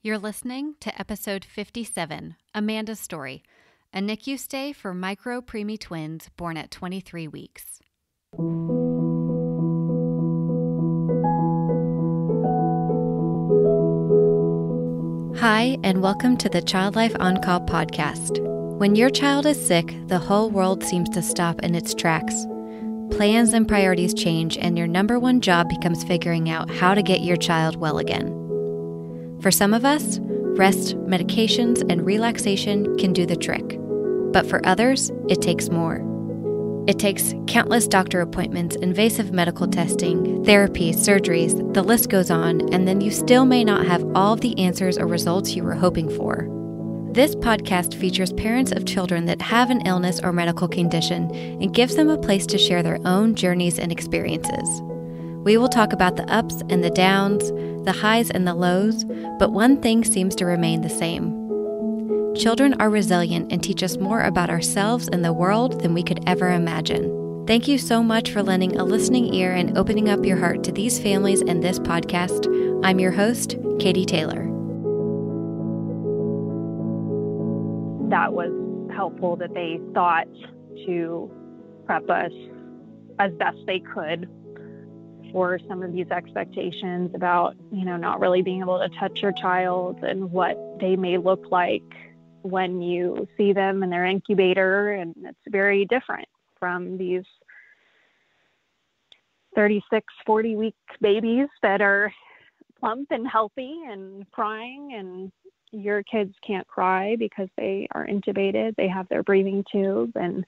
You're listening to episode 57, Amanda's Story, a NICU stay for micro preemie twins born at 23 weeks. Hi, and welcome to the Child Life On Call podcast. When your child is sick, the whole world seems to stop in its tracks. Plans and priorities change, and your number one job becomes figuring out how to get your child well again. For some of us, rest, medications, and relaxation can do the trick. But for others, it takes more. It takes countless doctor appointments, invasive medical testing, therapy, surgeries, the list goes on, and then you still may not have all of the answers or results you were hoping for. This podcast features parents of children that have an illness or medical condition and gives them a place to share their own journeys and experiences. We will talk about the ups and the downs, the highs and the lows, but one thing seems to remain the same. Children are resilient and teach us more about ourselves and the world than we could ever imagine. Thank you so much for lending a listening ear and opening up your heart to these families and this podcast. I'm your host, Katie Taylor. That was helpful that they thought to prep us as best they could for some of these expectations about, not really being able to touch your child and what they may look like when you see them in their incubator. And it's very different from these 36, 40-week babies that are plump and healthy and crying, and your kids can't cry because they are intubated. They have their breathing tube, and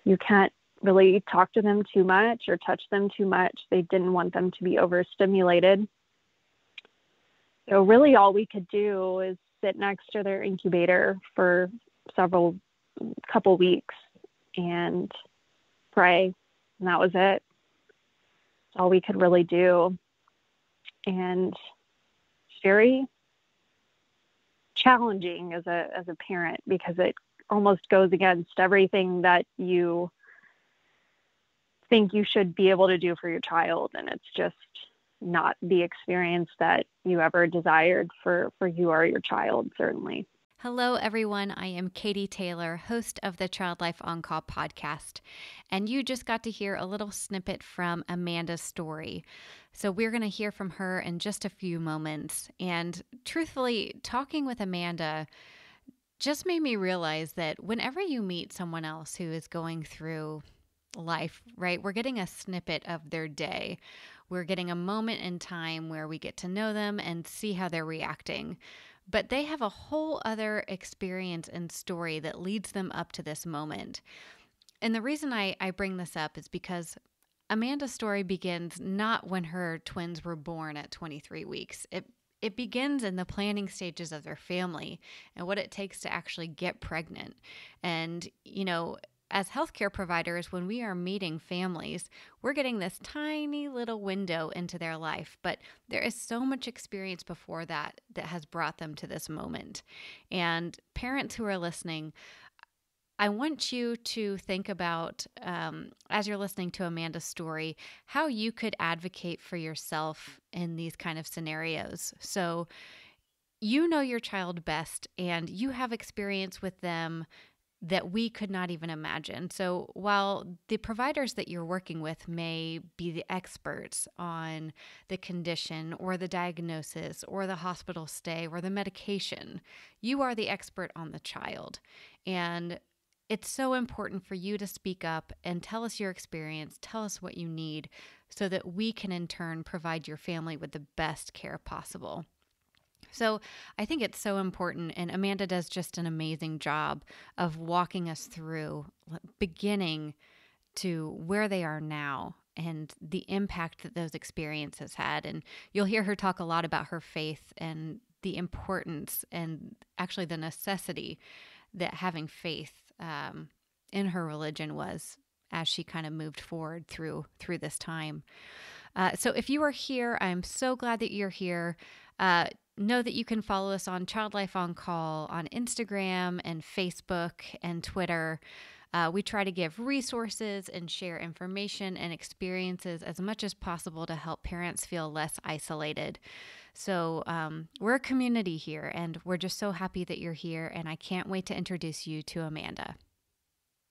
you can't really talk to them too much or touch them too much. They didn't want them to be overstimulated. So really all we could do is sit next to their incubator for couple weeks and pray. And that was it. That's all we could really do. And it's very challenging as a parent, because it almost goes against everything that you think you should be able to do for your child, and it's just not the experience that you ever desired for you or your child, certainly. Hello, everyone. I am Katie Taylor, host of the Child Life On Call podcast, and you just got to hear a little snippet from Amanda's story. So we're going to hear from her in just a few moments, and truthfully, talking with Amanda just made me realize that whenever you meet someone else who is going through life, right? We're getting a snippet of their day. We're getting a moment in time where we get to know them and see how they're reacting. But they have a whole other experience and story that leads them up to this moment. And the reason I bring this up is because Amanda's story begins not when her twins were born at 23 weeks. It begins in the planning stages of their family and what it takes to actually get pregnant. And, as healthcare providers, when we are meeting families, we're getting this tiny little window into their life, but there is so much experience before that has brought them to this moment. And parents who are listening, I want you to think about, as you're listening to Amanda's story, how you could advocate for yourself in these kind of scenarios. So you know your child best, and you have experience with them that we could not even imagine. So while the providers that you're working with may be the experts on the condition or the diagnosis or the hospital stay or the medication, you are the expert on the child. And it's so important for you to speak up and tell us your experience, tell us what you need, so that we can in turn provide your family with the best care possible. So I think it's so important, and Amanda does just an amazing job of walking us through beginning to where they are now and the impact that those experiences had. And you'll hear her talk a lot about her faith and the importance and actually the necessity that having faith in her religion was as she kind of moved forward through this time. So if you are here, I'm so glad that you're here. Know that you can follow us on Child Life On Call on Instagram and Facebook and Twitter. We try to give resources and share information and experiences as much as possible to help parents feel less isolated. So we're a community here, and we're just so happy that you're here, and I can't wait to introduce you to Amanda.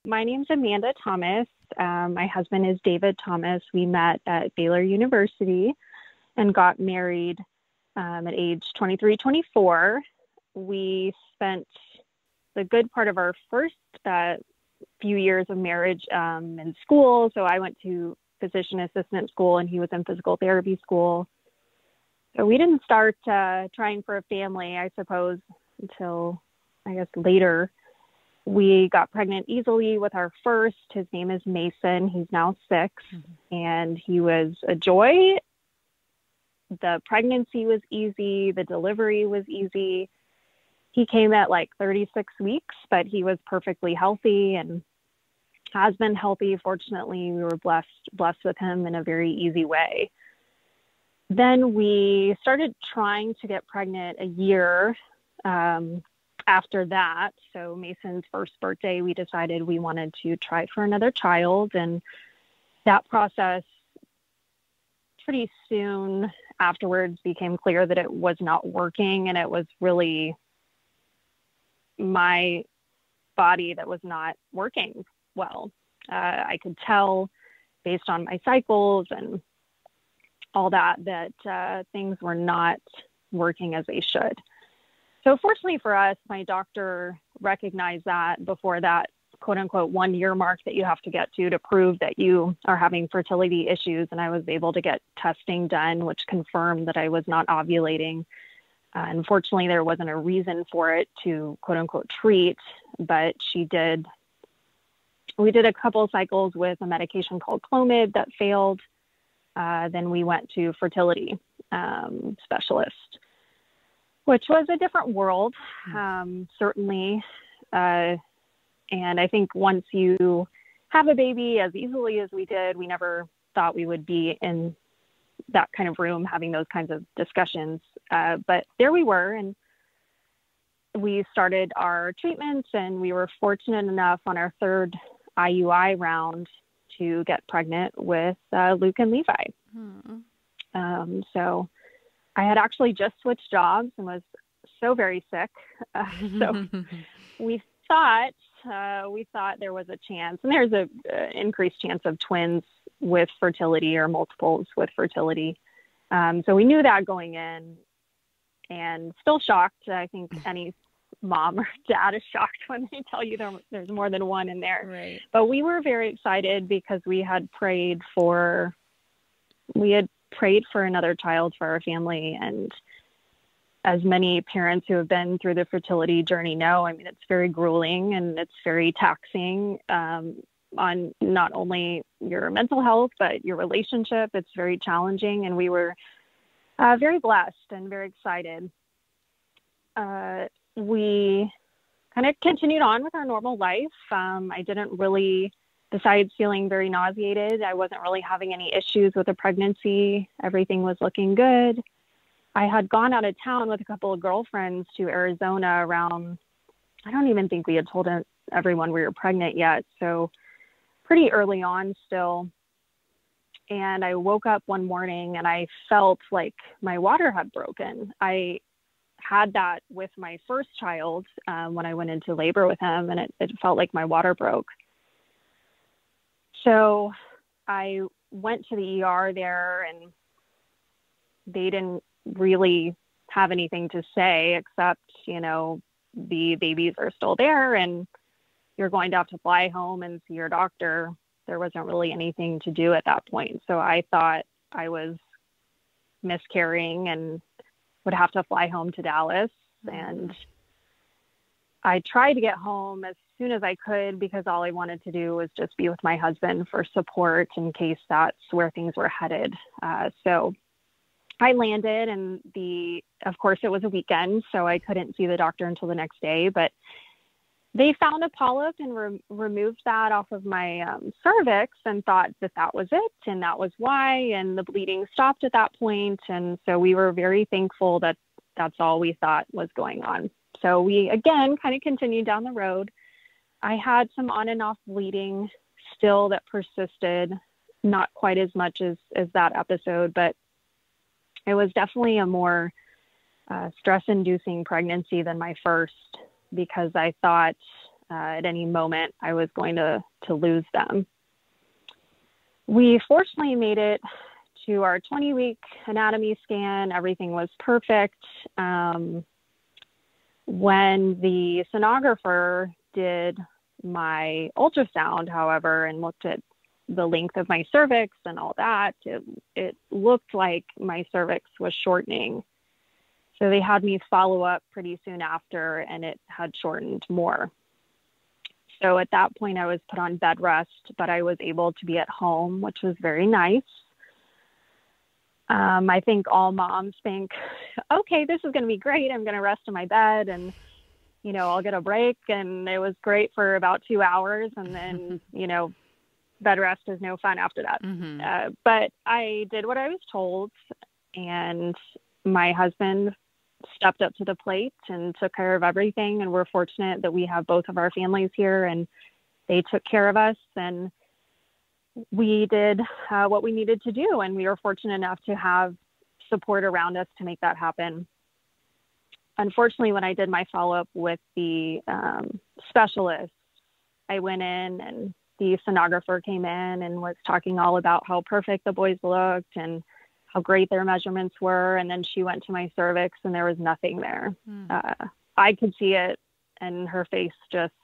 My name's Amanda Thomas. My husband is David Thomas. We met at Baylor University and got married at age 23, 24. We spent the good part of our first few years of marriage in school. So I went to physician assistant school and he was in physical therapy school. So we didn't start trying for a family, I suppose, until I guess later. We got pregnant easily with our first. His name is Mason. He's now 6, and he was a joy. The pregnancy was easy. The delivery was easy. He came at like 36 weeks, but he was perfectly healthy and has been healthy. Fortunately, we were blessed with him in a very easy way. Then we started trying to get pregnant a year after that. So Mason's first birthday, we decided we wanted to try for another child. And that process pretty soon afterwards became clear that it was not working, and it was really my body that was not working well. I could tell based on my cycles and all that things were not working as they should. So fortunately for us, my doctor recognized that before that quote unquote 1 year mark that you have to get to prove that you are having fertility issues. And I was able to get testing done, which confirmed that I was not ovulating. Unfortunately, there wasn't a reason for it to quote unquote treat, but we did a couple cycles with a medication called Clomid that failed. Then we went to fertility specialist, which was a different world, certainly. And I think once you have a baby as easily as we did, we never thought we would be in that kind of room having those kinds of discussions. But there we were, and we started our treatments, and we were fortunate enough on our third IUI round to get pregnant with Luke and Levi. So I had actually just switched jobs and was so very sick. So we thought there was a chance, and there's a increased chance of twins with fertility or multiples with fertility. So we knew that going in, and still shocked. I think any mom or dad is shocked when they tell you there's more than one in there. Right. But we were very excited because we had prayed for another child for our family. And as many parents who have been through the fertility journey know, I mean, it's very grueling and it's very taxing on not only your mental health, but your relationship. It's very challenging. And we were very blessed and very excited. We kind of continued on with our normal life. I didn't really, besides feeling very nauseated, I wasn't really having any issues with the pregnancy. Everything was looking good. I had gone out of town with a couple of girlfriends to Arizona around, I don't even think we had told everyone we were pregnant yet. So pretty early on still. And I woke up one morning and I felt like my water had broken. I had that with my first child when I went into labor with him, and it felt like my water broke. So I went to the ER there, and they didn't really have anything to say except, the babies are still there and you're going to have to fly home and see your doctor. There wasn't really anything to do at that point. So I thought I was miscarrying and would have to fly home to Dallas. And I tried to get home as soon as I could because all I wanted to do was just be with my husband for support in case that's where things were headed. So I landed, and of course it was a weekend, so I couldn't see the doctor until the next day, but they found a polyp and removed that off of my cervix and thought that was it, and that was why, and the bleeding stopped at that point. And so we were very thankful that that's all we thought was going on. So we, again, kind of continued down the road. I had some on and off bleeding still that persisted, not quite as much as that episode, but it was definitely a more stress-inducing pregnancy than my first, because I thought at any moment I was going to lose them. We fortunately made it to our 20-week anatomy scan. Everything was perfect. When the sonographer did my ultrasound, however, and looked at the length of my cervix and all that, it looked like my cervix was shortening. So they had me follow up pretty soon after, and it had shortened more. So at that point, I was put on bed rest, but I was able to be at home, which was very nice. I think all moms think, okay, this is going to be great. I'm going to rest in my bed and, I'll get a break. And it was great for about 2 hours. And then, bed rest is no fun after that. Mm-hmm. But I did what I was told, and my husband stepped up to the plate and took care of everything. And we're fortunate that we have both of our families here, and they took care of us, and we did what we needed to do. And we were fortunate enough to have support around us to make that happen. Unfortunately, when I did my follow-up with the specialist, I went in, and the sonographer came in and was talking all about how perfect the boys looked and how great their measurements were. And then she went to my cervix, and there was nothing there. I could see it, and her face just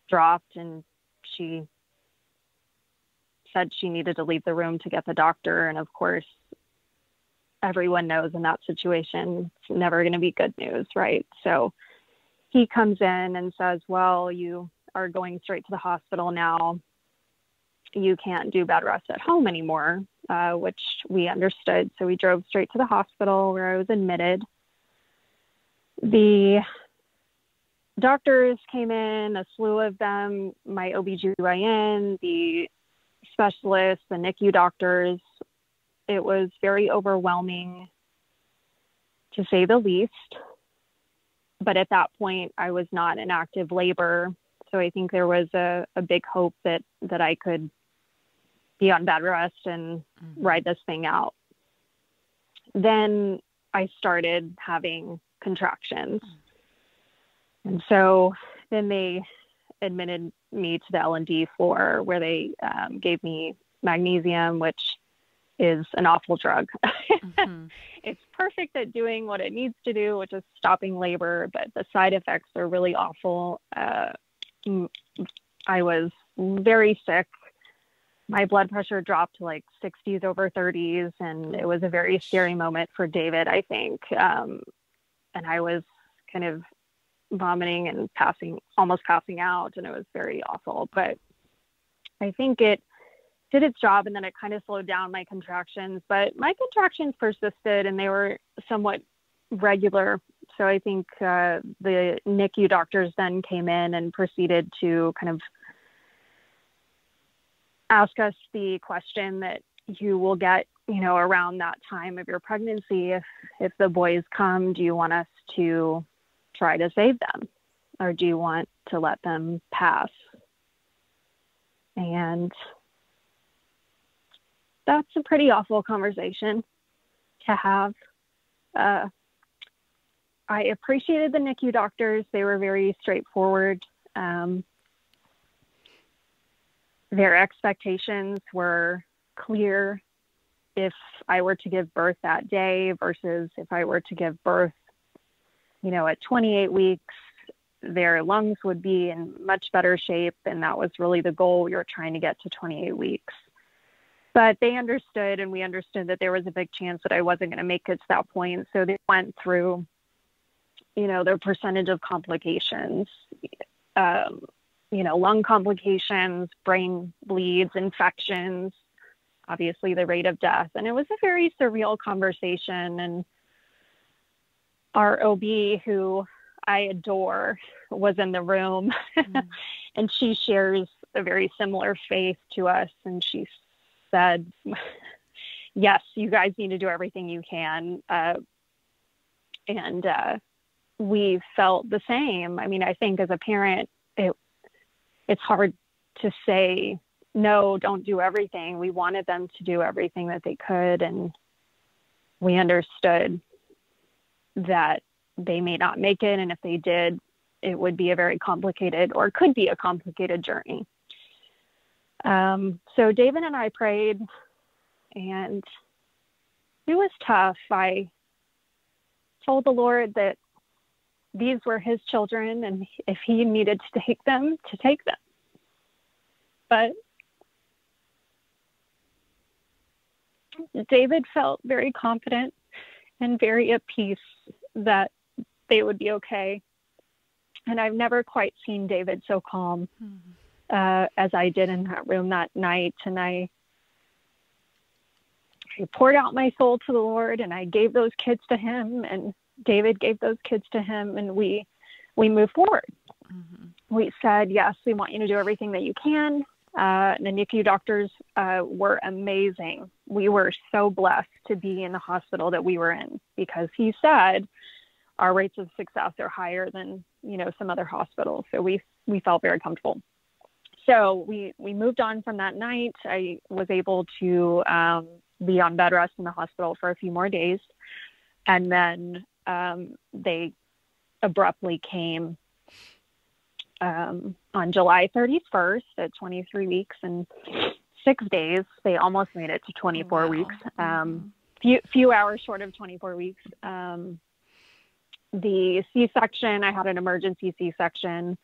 dropped, and she said she needed to leave the room to get the doctor. And of course, everyone knows in that situation, it's never going to be good news, right? So he comes in and says, well, you are going straight to the hospital now. You can't do bed rest at home anymore, which we understood. So we drove straight to the hospital where I was admitted. The doctors came in, a slew of them, my OBGYN, the specialists, the NICU doctors. It was very overwhelming, to say the least. But at that point, I was not in active labor. So I think there was a big hope that I could be on bed rest and ride this thing out. Then I started having contractions. And so then they admitted me to the L&D floor, where they gave me magnesium, which is an awful drug. It's perfect at doing what it needs to do, which is stopping labor, but the side effects are really awful. I was very sick. My blood pressure dropped to like 60s over 30s, and it was a very scary moment for David, I think. And I was kind of vomiting and almost passing out, and it was very awful. But I think it did its job, and then it kind of slowed down my contractions. But my contractions persisted, and they were somewhat regular. So I think the NICU doctors then came in and proceeded to kind of ask us the question that you will get, around that time of your pregnancy. If the boys come, do you want us to try to save them, or do you want to let them pass? And that's a pretty awful conversation to have. I appreciated the NICU doctors. They were very straightforward. Their expectations were clear. If I were to give birth that day versus if I were to give birth, at 28 weeks, their lungs would be in much better shape. And that was really the goal. We were trying to get to 28 weeks. But they understood, and we understood that there was a big chance that I wasn't going to make it to that point. So they went through, their percentage of complications, lung complications, brain bleeds, infections, obviously the rate of death. And it was a very surreal conversation. And our OB, who I adore, was in the room, and she shares a very similar faith to us. And she said, yes, you guys need to do everything you can. And we felt the same. I mean, I think as a parent, it's hard to say, no, don't do everything. We wanted them to do everything that they could. And we understood that they may not make it. And if they did, it would be a very complicated, or could be a complicated journey. So David and I prayed, and it was tough. I told the Lord that these were his children, and if he needed to take them, to take them. But David felt very confident and very at peace that they would be okay. And I've never quite seen David so calm as I did in that room that night. And I poured out my soul to the Lord, and I gave those kids to him, and David gave those kids to him, and we moved forward. We said, yes, we want you to do everything that you can. The NICU doctors were amazing. We were so blessed to be in the hospital that we were in, because he said our rates of success are higher than, some other hospitals. So we felt very comfortable. So we moved on from that night. I was able to be on bed rest in the hospital for a few more days. And then they abruptly came on July 31st at 23 weeks and 6 days. They almost made it to 24 weeks, few hours short of 24 weeks. The C-section, I had an emergency C-section.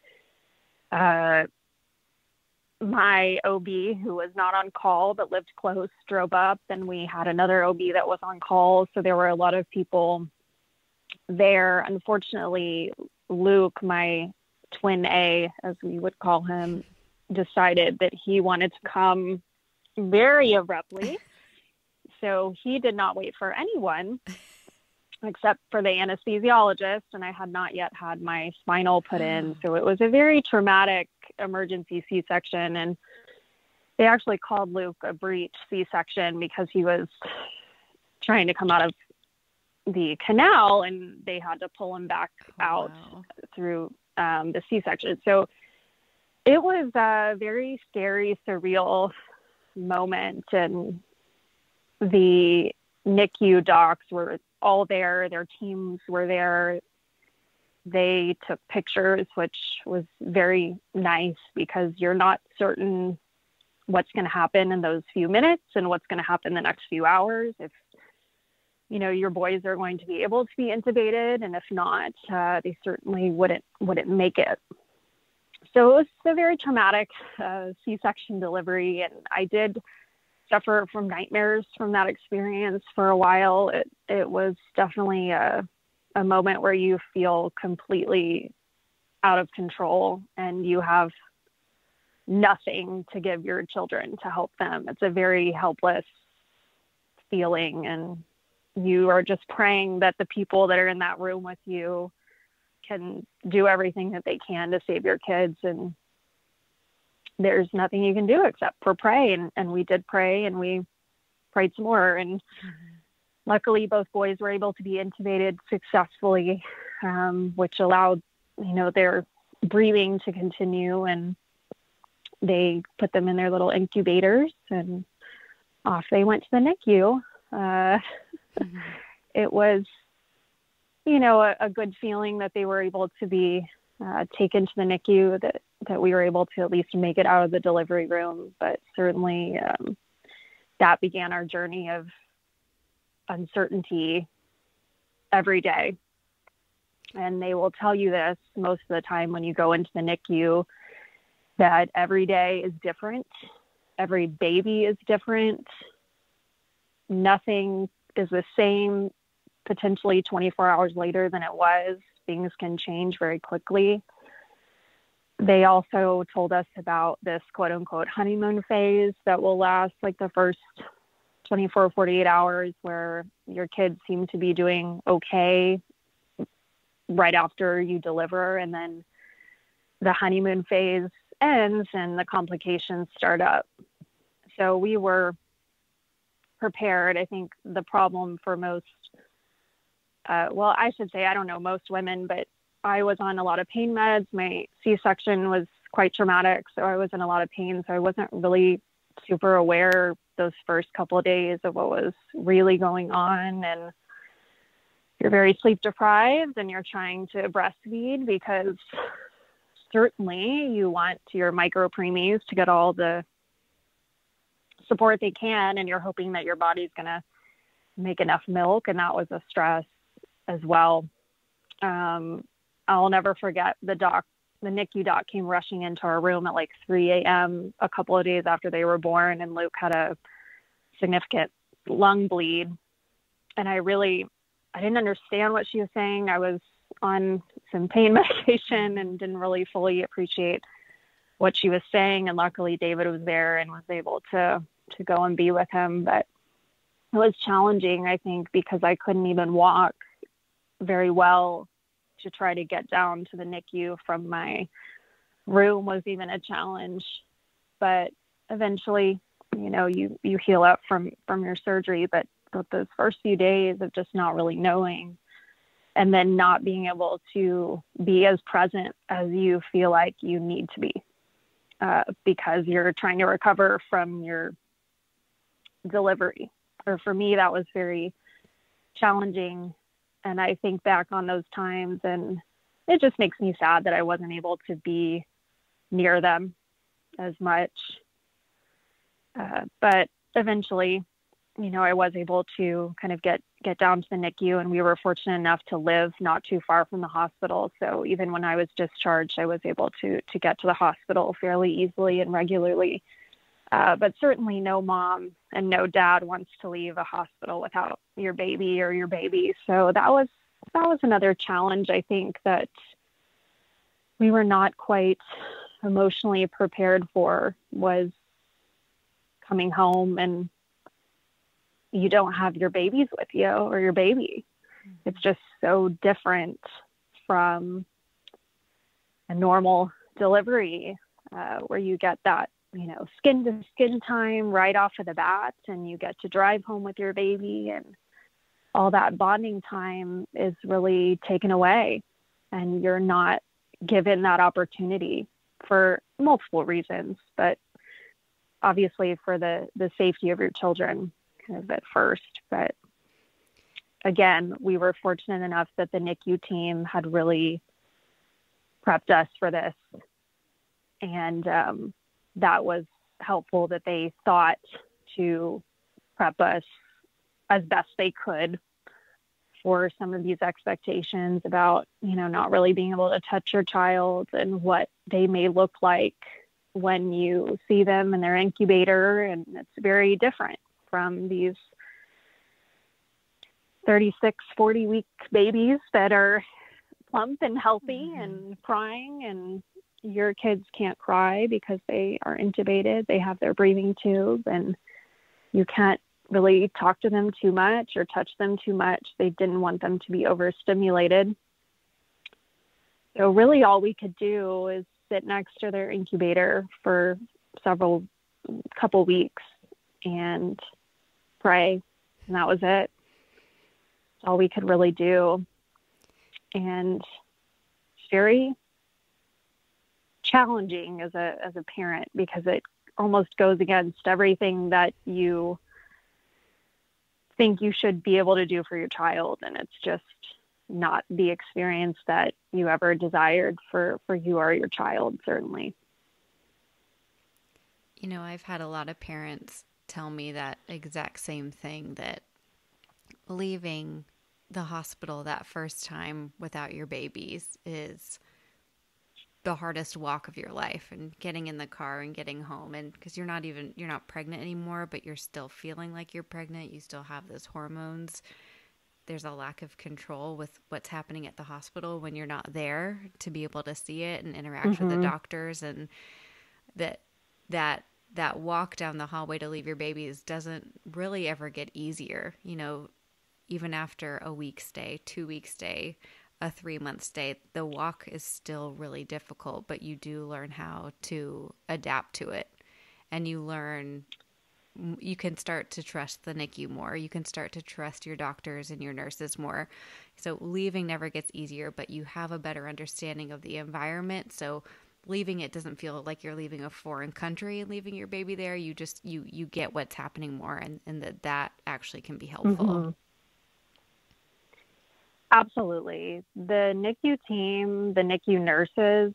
My OB, who was not on call but lived close, drove up. Then we had another OB that was on call. So there were a lot of people there. Unfortunately, Luke, my twin A, as we would call him, decided that he wanted to come very abruptly. So he did not wait for anyone except for the anesthesiologist, and I had not yet had my spinal put in. So it was a very traumatic emergency C-section, and they actually called Luke a breech C-section because he was trying to come out of the canal, and they had to pull him back out through the C-section. So it was a very scary, surreal moment, and the NICU docs were all there. Their teams were there. They took pictures, which was very nice, because you're not certain what's going to happen in those few minutes and what's going to happen the next few hours. If, your boys are going to be able to be intubated, and if not, they certainly wouldn't make it. So it was a very traumatic C-section delivery, and I did suffer from nightmares from that experience for a while. It was definitely a moment where you feel completely out of control, and you have nothing to give your children to help them. It's a very helpless feeling, and you are just praying that the people that are in that room with you can do everything that they can to save your kids. And there's nothing you can do except for pray. And we did pray, and we prayed some more. And luckily both boys were able to be intubated successfully, which allowed, their breathing to continue. And they put them in their little incubators, and off they went to the NICU. It was, a good feeling that they were able to be taken to the NICU, that we were able to at least make it out of the delivery room. But certainly that began our journey of uncertainty every day. And they will tell you this most of the time when you go into the NICU, that every day is different. Every baby is different. Nothing is the same potentially 24 hours later than it was. Things can change very quickly. They also told us about this quote unquote honeymoon phase that will last like the first 24, 48 hours, where your kids seem to be doing okay right after you deliver. And then the honeymoon phase ends and the complications start up. So we were prepared. I think the problem for most, I should say, I don't know most women, but I was on a lot of pain meds. My C-section was quite traumatic. So I was in a lot of pain. So I wasn't really super aware those first couple of days of what was really going on. And you're very sleep deprived and you're trying to breastfeed because certainly you want your micro preemies to get all the support they can, and you're hoping that your body's going to make enough milk. And that was a stress as well. I'll never forget the NICU doc came rushing into our room at like 3 a.m. a couple of days after they were born, and Luke had a significant lung bleed. And I didn't understand what she was saying. I was on some pain medication and didn't really fully appreciate what she was saying. And luckily David was there and was able to go and be with him. But it was challenging, I think, because I couldn't even walk very well. To try to get down to the NICU from my room was even a challenge. But eventually, you heal up from your surgery. But those first few days of just not really knowing, and then not being able to be as present as you feel like you need to be, because you're trying to recover from your delivery. Or for me, that was very challenging. And I think back on those times, and it just makes me sad that I wasn't able to be near them as much. But eventually, I was able to kind of get down to the NICU, and we were fortunate enough to live not too far from the hospital. So even when I was discharged, I was able to get to the hospital fairly easily and regularly. But certainly no mom and no dad wants to leave a hospital without your baby or your baby. So that was another challenge, I think, that we were not quite emotionally prepared for, was coming home and you don't have your babies with you or your baby. It's just so different from a normal delivery, where you get that skin to skin time right off of the bat, and you get to drive home with your baby, and all that bonding time is really taken away, and you're not given that opportunity for multiple reasons, but obviously for the safety of your children kind of at first. But again, we were fortunate enough that the NICU team had really prepped us for this, and that was helpful, that they thought to prep us as best they could for some of these expectations about, not really being able to touch your child and what they may look like when you see them in their incubator. And it's very different from these 36, 40-week babies that are plump and healthy and crying, and your kids can't cry because they are intubated. They have their breathing tube, and you can't really talk to them too much or touch them too much. They didn't want them to be overstimulated. So really all we could do is sit next to their incubator for couple weeks and pray. And that was it. That's all we could really do. And it's very challenging as a parent, because it almost goes against everything that you think you should be able to do for your child. And it's just not the experience that you ever desired for you or your child, certainly. I've had a lot of parents tell me that exact same thing, that leaving the hospital that first time without your babies is the hardest walk of your life, and getting in the car and getting home, and because you're not pregnant anymore, but you're still feeling like you're pregnant. You still have those hormones. There's a lack of control with what's happening at the hospital when you're not there to be able to see it and interact with the doctors. And that walk down the hallway to leave your babies doesn't really ever get easier. Even after a week stay, 2 week stay, a 3-month stay, the walk is still really difficult, but you do learn how to adapt to it. And you can start to trust the NICU more. You can start to trust your doctors and your nurses more. So leaving never gets easier, but you have a better understanding of the environment. So leaving it doesn't feel like you're leaving a foreign country and leaving your baby there. You just, you get what's happening more, and that actually can be helpful. Mm-hmm. Absolutely. The NICU team, the NICU nurses,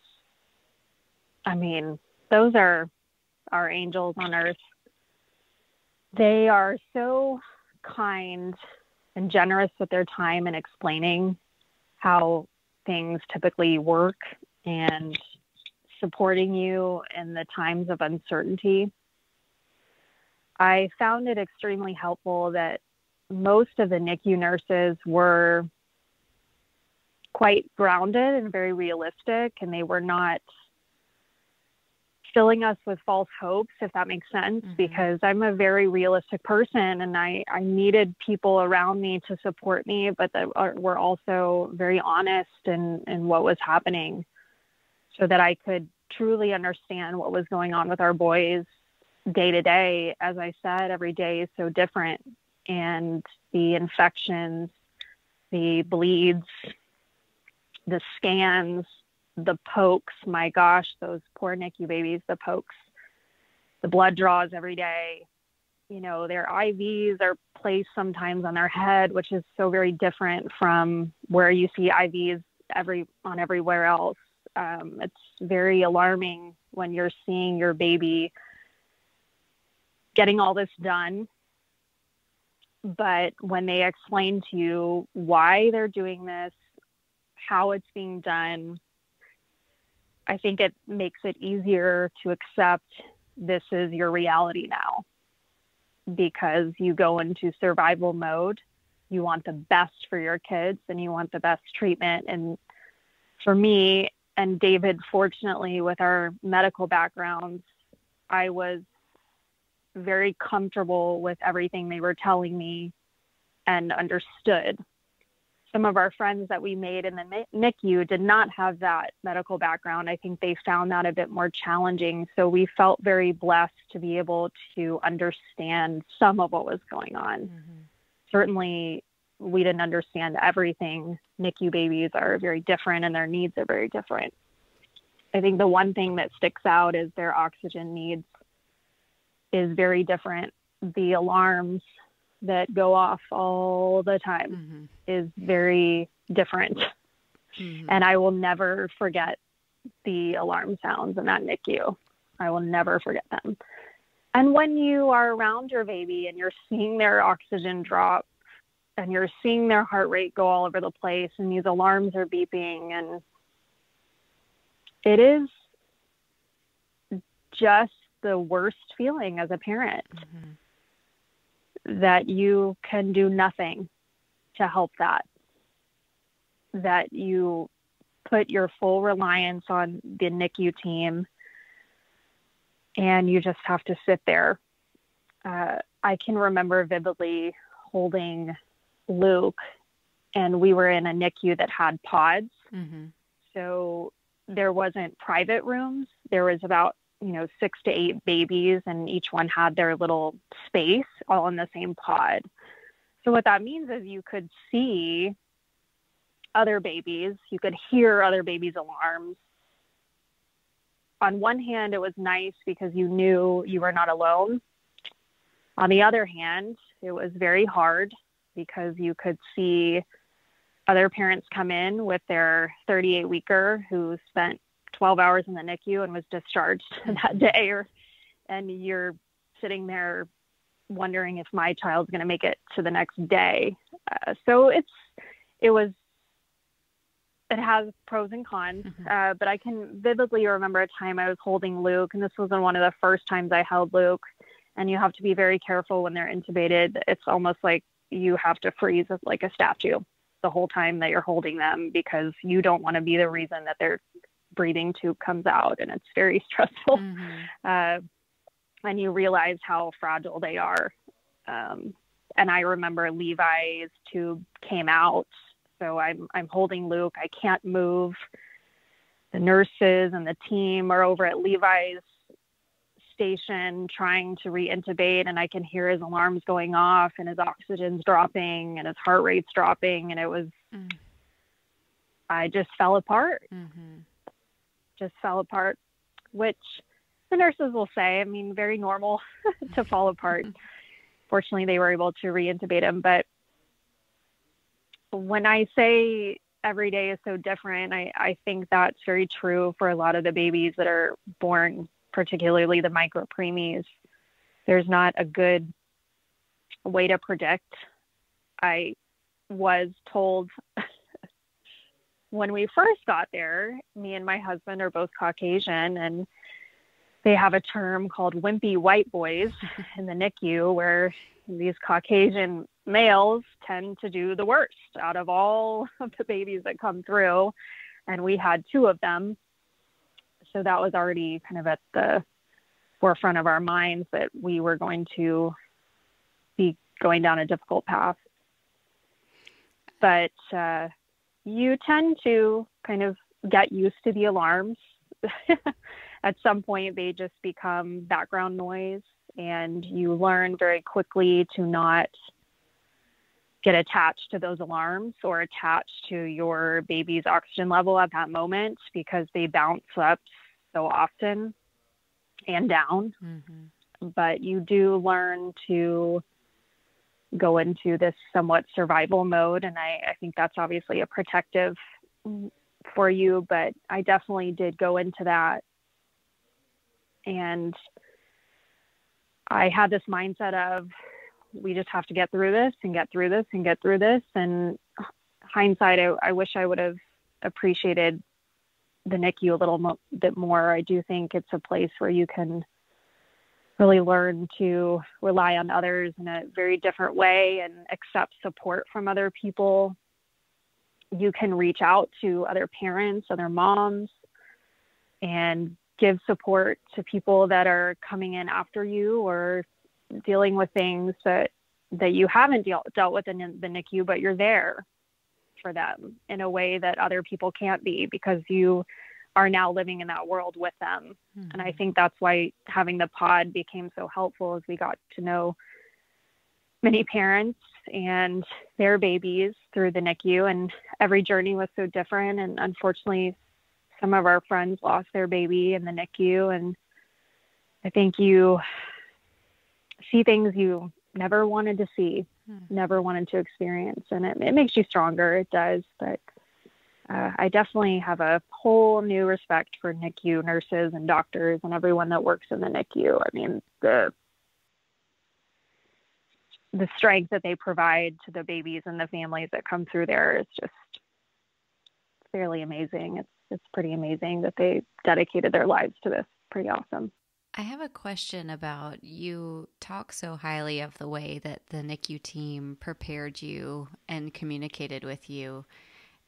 I mean, those are our angels on earth. They are so kind and generous with their time and explaining how things typically work and supporting you in the times of uncertainty. I found it extremely helpful that most of the NICU nurses were quite grounded and very realistic, and they were not filling us with false hopes, if that makes sense, because I'm a very realistic person, and I needed people around me to support me, but that were also very honest in what was happening, so that I could truly understand what was going on with our boys day to day. As I said, every day is so different, and the infections, the bleeds, the scans, the pokes, my gosh, those poor NICU babies, the pokes, the blood draws every day, you know, their IVs are placed sometimes on their head, which is so very different from where you see IVs everywhere else. It's very alarming when you're seeing your baby getting all this done. But when they explain to you why they're doing this, how it's being done, I think it makes it easier to accept this is your reality now, because you go into survival mode. You want the best for your kids and you want the best treatment. And for me and David, fortunately, with our medical backgrounds, I was very comfortable with everything they were telling me and understood. Some of our friends that we made in the NICU did not have that medical background. I think they found that a bit more challenging. So we felt very blessed to be able to understand some of what was going on. Certainly, we didn't understand everything. NICU babies are very different and their needs are very different. I think the one thing that sticks out is their oxygen needs is very different. The alarms that go off all the time is very different. And I will never forget the alarm sounds in that NICU. I will never forget them. And when you are around your baby and you're seeing their oxygen drop and you're seeing their heart rate go all over the place and these alarms are beeping, and it is just the worst feeling as a parent. That you can do nothing to help that you put your full reliance on the NICU team and you just have to sit there. I can remember vividly holding Luke, and we were in a NICU that had pods. So there wasn't private rooms. There was about 6 to 8 babies, and each one had their little space all in the same pod. So what that means is you could see other babies. You could hear other babies' alarms. On one hand, it was nice because you knew you were not alone. On the other hand, it was very hard because you could see other parents come in with their 38-weeker who spent 12 hours in the NICU and was discharged that day, and you're sitting there wondering if my child's going to make it to the next day. So it has pros and cons, but I can vividly remember a time I was holding Luke, and this was one of the first times I held Luke, and you have to be very careful when they're intubated. It's almost like you have to freeze like a statue the whole time that you're holding them, because you don't want to be the reason that their breathing tube comes out, and it's very stressful. And you realize how fragile they are. And I remember Levi's tube came out, so I'm holding Luke. I can't move. The nurses and the team are over at Levi's station trying to re-intubate, and I can hear his alarms going off and his oxygen's dropping and his heart rate's dropping, and it was I just fell apart. Just fell apart. which the nurses will say, I mean, very normal to fall apart. Fortunately, they were able to reintubate him. But when I say every day is so different, I think that's very true for a lot of the babies that are born, particularly the micro preemies. There's not a good way to predict. I was told when we first got there, me and my husband are both Caucasian, and they have a term called wimpy white boys in the NICU, where these Caucasian males tend to do the worst out of all of the babies that come through. And we had 2 of them. So that was already kind of at the forefront of our minds that we were going to be going down a difficult path. But you tend to kind of get used to the alarms. At some point, they just become background noise, and you learn very quickly to not get attached to those alarms or attached to your baby's oxygen level at that moment, because they bounce up so often and down. Mm-hmm. But you do learn to go into this somewhat survival mode, and I think that's obviously a protective for you, but I definitely did go into that. And I had this mindset of, we just have to get through this and get through this and get through this. And hindsight, I wish I would have appreciated the NICU a little bit more. I do think it's a place where you can really learn to rely on others in a very different way and accept support from other people. You can reach out to other parents, other moms, and give support to people that are coming in after you or dealing with things that you haven't dealt with in the NICU, but you're there for them in a way that other people can't be, because you are now living in that world with them. Mm-hmm. And I think that's why having the pod became so helpful, as we got to know many parents and their babies through the NICU, and every journey was so different. And unfortunately, some of our friends lost their baby in the NICU, and I think you see things you never wanted to see, never wanted to experience, and it makes you stronger. It does. But I definitely have a whole new respect for NICU nurses and doctors and everyone that works in the NICU. I mean, the strength that they provide to the babies and the families that come through there is just fairly amazing. It's pretty amazing that they dedicated their lives to this. Pretty awesome. I have a question about, you talk so highly of the way that the NICU team prepared you and communicated with you.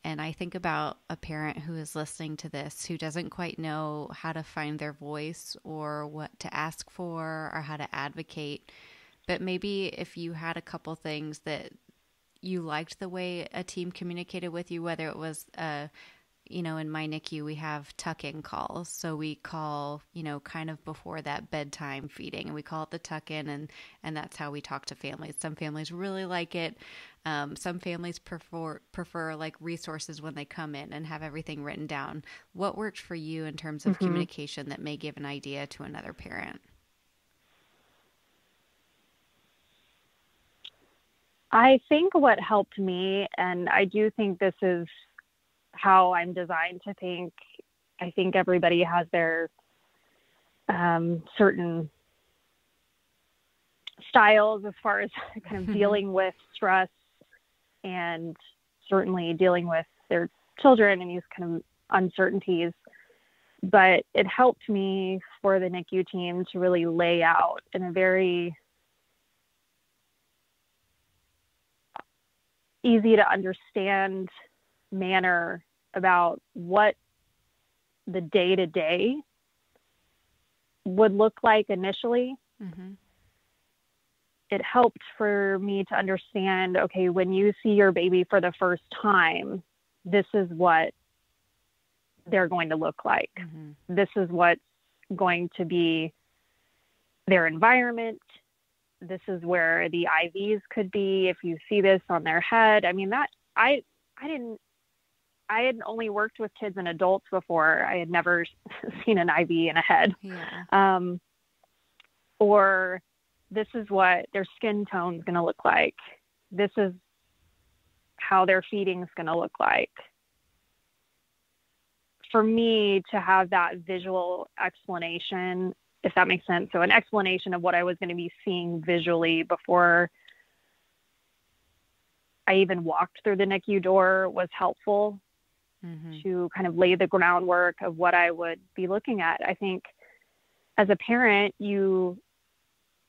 And I think about a parent who is listening to this who doesn't quite know how to find their voice or what to ask for or how to advocate. But maybe if you had a couple things that you liked the way a team communicated with you, whether it was in my NICU, we have tuck-in calls. So we call, kind of before that bedtime feeding, and we call it the tuck-in, and that's how we talk to families. Some families really like it. Some families prefer like resources when they come in and have everything written down. What worked for you in terms of communication that may give an idea to another parent? I think what helped me, and I do think this is how I'm designed to think. I think everybody has their certain styles as far as kind of dealing with stress and certainly dealing with their children and these kind of uncertainties. But it helped me for the NICU team to really lay out in a very easy to understand manner about what the day-to-day would look like initially. Mm-hmm. It helped for me to understand, okay, when you see your baby for the first time, this is what they're going to look like. Mm-hmm. This is what's going to be their environment. This is where the IVs could be if you see this on their head. I mean, that I I had only worked with kids and adults before. I had never seen an IV in a head. Yeah. Or this is what their skin tone is going to look like. This is how their feeding is going to look like. For me to have that visual explanation, if that makes sense. So an explanation of what I was going to be seeing visually before I even walked through the NICU door was helpful to kind of lay the groundwork of what I would be looking at. I think as a parent, you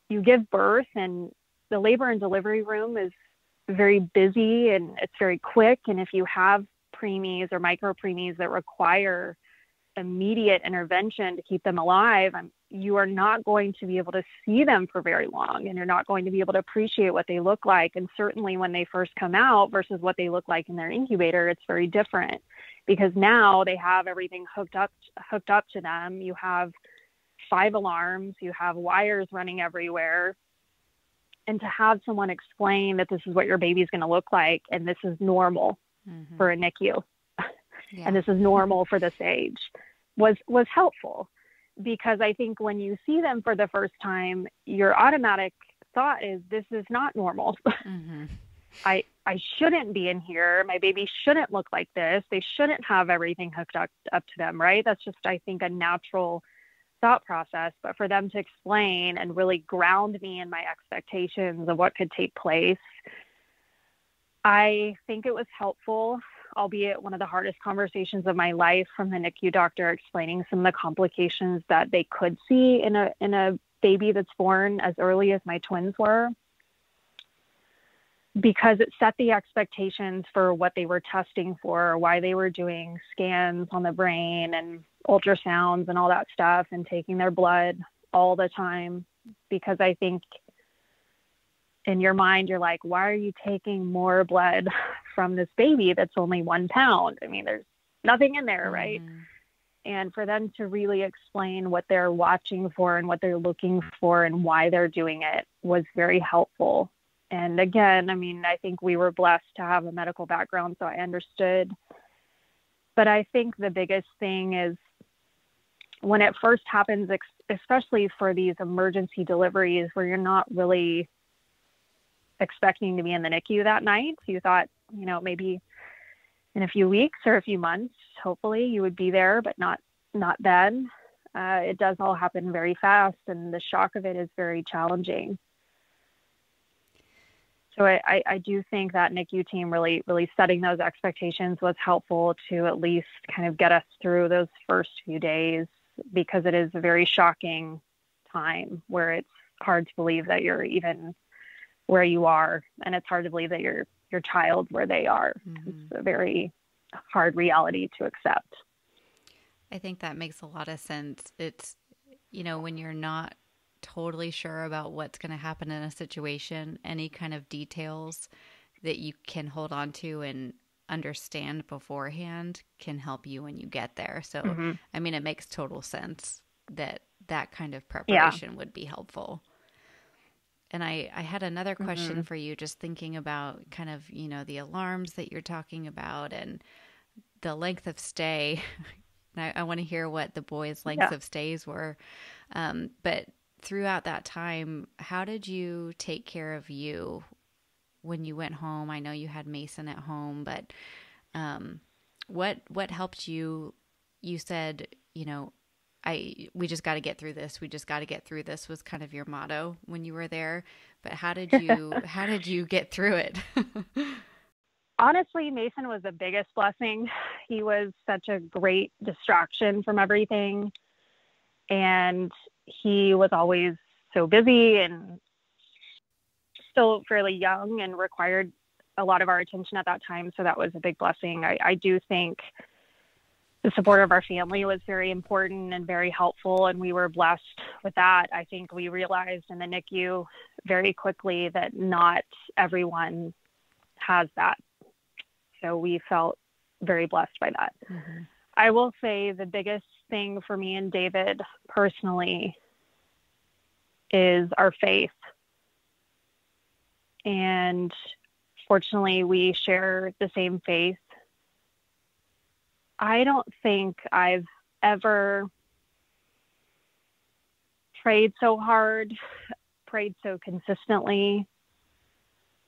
give birth, and the labor and delivery room is very busy and it's very quick. And if you have preemies or micro preemies that require immediate intervention to keep them alive, you are not going to be able to see them for very long, and you're not going to be able to appreciate what they look like. And certainly when they first come out versus what they look like in their incubator, it's very different, because now they have everything hooked up to them. You have 5 alarms, you have wires running everywhere. And to have someone explain that this is what your baby's going to look like, and this is normal for a NICU, and this is normal for this age, was helpful. Because I think when you see them for the first time, your automatic thought is, this is not normal. I shouldn't be in here. My baby shouldn't look like this. They shouldn't have everything hooked up to them, right? That's just, I think, a natural thought process. But for them to explain and really ground me in my expectations of what could take place, I think it was helpful, albeit one of the hardest conversations of my life, from the NICU doctor explaining some of the complications that they could see in a baby that's born as early as my twins were, because it set the expectations for what they were testing for, why they were doing scans on the brain and ultrasounds and all that stuff, and taking their blood all the time. Because I think in your mind, you're like, why are you taking more blood from this baby that's only 1 pound? I mean, there's nothing in there, right? And for them to really explain what they're watching for and what they're looking for and why they're doing it was very helpful. And again, I mean, I think we were blessed to have a medical background, so I understood. But I think the biggest thing is when it first happens, especially for these emergency deliveries where you're not really expecting to be in the NICU that night. You thought, maybe in a few weeks or a few months, hopefully you would be there, but not then. It does all happen very fast, and the shock of it is very challenging. So I do think that NICU team really setting those expectations was helpful to at least kind of get us through those first few days, because it is a very shocking time where it's hard to believe that you're even where you are, and it's hard to believe that your child where they are. It's a very hard reality to accept. I think that makes a lot of sense. It's, when you're not totally sure about what's going to happen in a situation, any kind of details that you can hold on to and understand beforehand can help you when you get there. So, I mean, it makes total sense that kind of preparation would be helpful. And I had another question for you, just thinking about kind of, the alarms that you're talking about and the length of stay. I want to hear what the boys' lengths of stays were. But throughout that time, how did you take care of you when you went home? I know you had Mason at home, but what helped you? You said, we just got to get through this. We just got to get through this was kind of your motto when you were there. But how did you get through it? Honestly, Mason was the biggest blessing. He was such a great distraction from everything. And he was always so busy and still fairly young and required a lot of our attention at that time. So that was a big blessing. I do think the support of our family was very important and very helpful, and we were blessed with that. I think we realized in the NICU very quickly that not everyone has that. So we felt very blessed by that. I will say the biggest thing for me and David personally is our faith. And fortunately, we share the same faith. I don't think I've ever prayed so hard, prayed so consistently,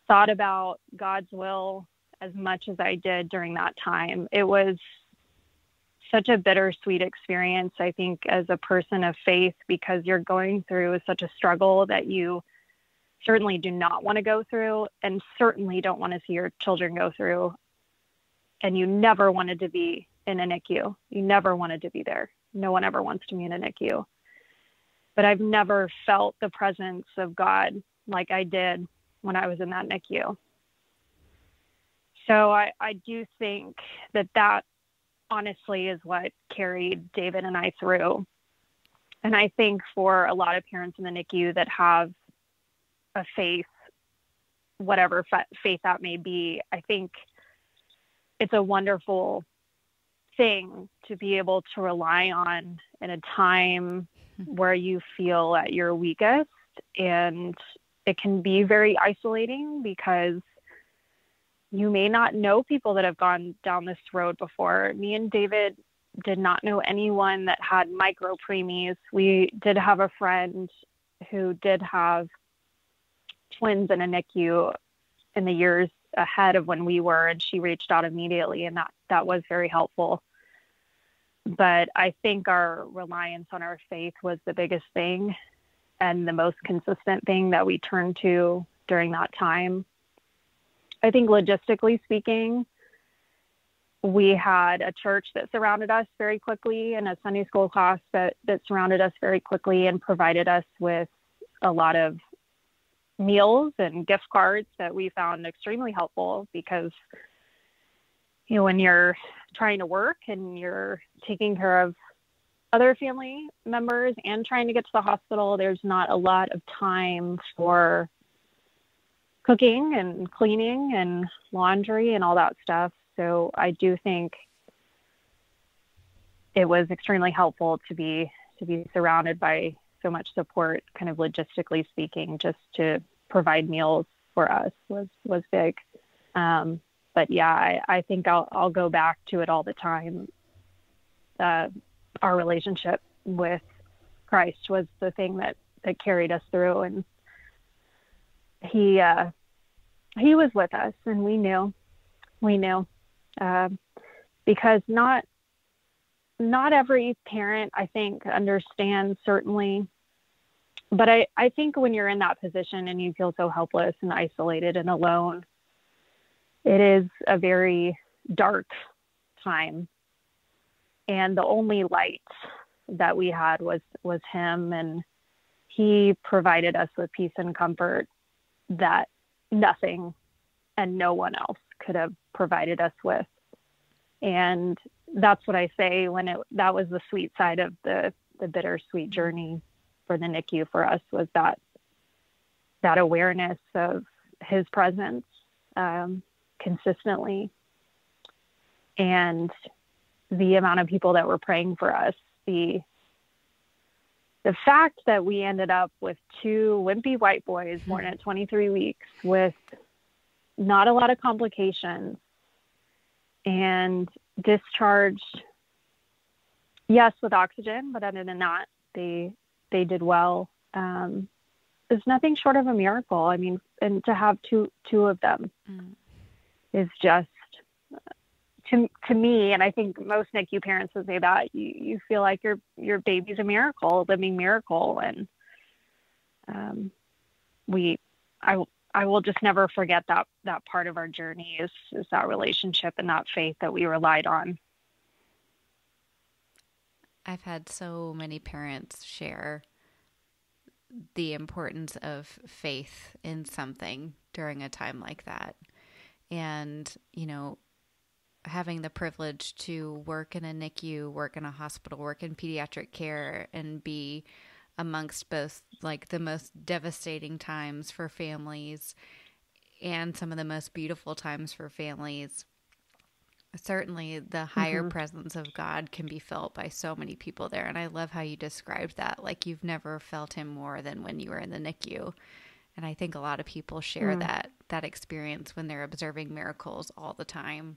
thought about God's will as much as I did during that time. It was such a bittersweet experience, I think, as a person of faith, because you're going through such a struggle that you certainly do not want to go through, and certainly don't want to see your children go through. And you never wanted to be in a NICU. You never wanted to be there. No one ever wants to be in a NICU. But I've never felt the presence of God like I did when I was in that NICU. So I do think that honestly is what carried David and I through. And I think for a lot of parents in the NICU that have a faith, whatever faith that may be, I think it's a wonderful thing to be able to rely on in a time where you feel at your weakest. And it can be very isolating because you may not know people that have gone down this road before. Me and David did not know anyone that had micro preemies. We did have a friend who did have twins in a NICU in the years ahead of when we were, and she reached out immediately, and that was very helpful. But I think our reliance on our faith was the biggest thing and the most consistent thing that we turned to during that time. I think logistically speaking, we had a church that surrounded us very quickly and a Sunday school class that surrounded us very quickly and provided us with a lot of meals and gift cards that we found extremely helpful because, when you're trying to work and you're taking care of other family members and trying to get to the hospital, there's not a lot of time for cooking and cleaning and laundry and all that stuff. So I do think it was extremely helpful to be surrounded by so much support, kind of logistically speaking, just to provide meals for us was big. But yeah, I think I'll go back to it all the time. Our relationship with Christ was the thing that carried us through, and he was with us, and we knew, because not every parent, I think, understands, certainly. But I think when you're in that position and you feel so helpless and isolated and alone, it is a very dark time. And the only light that we had was him, and he provided us with peace and comfort that nothing and no one else could have provided us with. And that's what I say when that was the sweet side of the bittersweet journey for the NICU for us, was that awareness of his presence consistently, and the amount of people that were praying for us. The fact that we ended up with 2 wimpy white boys born at 23 weeks with not a lot of complications and discharged, yes, with oxygen, but other than that, they did well. Is nothing short of a miracle. I mean, and to have two of them is just, to me, and I think most NICU parents would say that, you feel like your baby's a miracle, a living miracle. And I will just never forget that part of our journey is that relationship and that faith that we relied on. I've had so many parents share the importance of faith in something during a time like that. And, having the privilege to work in a NICU, work in a hospital, work in pediatric care, and be amongst both like the most devastating times for families and some of the most beautiful times for families. Certainly the higher presence of God can be felt by so many people there. And I love how you described that. Like, you've never felt him more than when you were in the NICU. And I think a lot of people share that experience when they're observing miracles all the time.